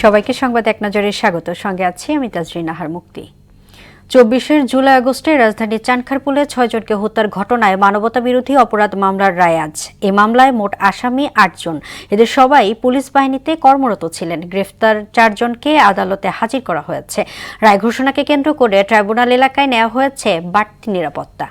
সবাইকে সংবাদ এক নজরে স্বাগত। সঙ্গে আছি আমি তাজরিন আহার মুক্তি। 24 জুলাই আগস্টে রাজধানীর চানখারপুলে 6 জনকে হত্যার ঘটনায় মানবতাবিরোধী অপরাধ মামলার রায় আজ। এই মামলায় মোট আসামি 8 জন। এদের সবাই পুলিশ বাহিনীতে কর্মরত ছিলেন। গ্রেফতার 4 জনকে আদালতে হাজির করা হয়েছে। রায় ঘোষণাকে কেন্দ্র করে ট্রাইব্যুনাল এলাকায় নেওয়া হয়েছে বাড়তি নিরাপত্তা।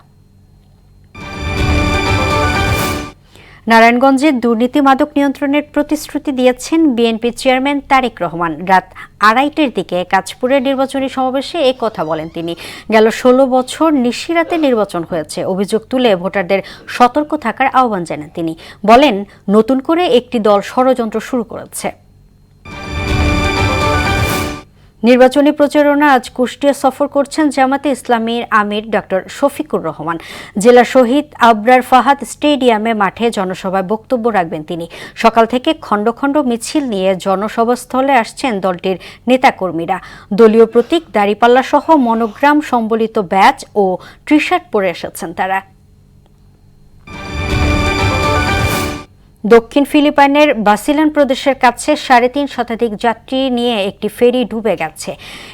নারায়ণগঞ্জে দুর্নীতি মাদক নিয়ন্ত্রণের প্রতিশ্রুতি দিয়েছেন বিএনপি চেয়ারম্যান তারেক রহমান। রাত 2:30টার দিকে কাঁচপুরের নির্বাচনী সমাবেশে এই কথা বলেন তিনি। গেল 16 বছর নিশিরাতে নির্বাচন হয়েছে। অভিযোগ তুলে ভোটারদের সতর্ক থাকার আহ্বান জানান তিনি। বলেন, নতুন করে একটি দল ষড়যন্ত্র শুরু করেছে। নির্বাচনী প্রচারণা আজ কুষ্টিয়া সফর করছেন জামাতে ইসলামীর আমির ডক্টর শফিকুর রহমান। জেলা শহীদ আবরার ফাহাদ স্টেডিয়ামে মাঠে জনসভায় বক্তব্য রাখবেন তিনি। সকাল থেকে খণ্ড খণ্ড মিছিল নিয়ে জনসভাস্থলে আসছেন দলটির নেতাকর্মীরা। দলীয় প্রতীক দাঁড়িপাল্লা সহ মনোগ্রাম সম্বলিত ব্যাজ ও টি শার্ট পরে এসেছেন তারা। দক্ষিণ ফিলিপাইনের বাসিলান প্রদেশের কাছে 3.5 শতাধিক যাত্রী নিয়ে একটি ফেরি ডুবে গেছে।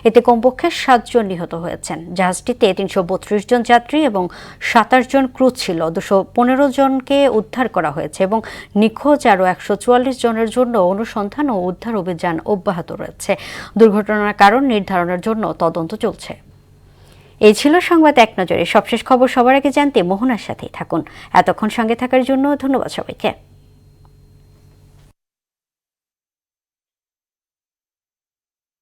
এতে কমপক্ষে 7 জন নিহত হয়েছেন। জাহাজটিতে 332 জন যাত্রী এবং 27 জন ক্রু ছিল। 215 জনকে উদ্ধার করা হয়েছে এবং নিখোঁজ আরও 144 জনের জন্য অনুসন্ধান ও উদ্ধার অভিযান অব্যাহত রয়েছে। দুর্ঘটনার কারণ নির্ধারণের জন্য তদন্ত চলছে। এই ছিল সংবাদ এক নজরে। সবশেষ খবর সবার আগে জানতে মোহনার সাথেই থাকুন। এতক্ষণ সঙ্গে থাকার জন্য ধন্যবাদ সবাইকে।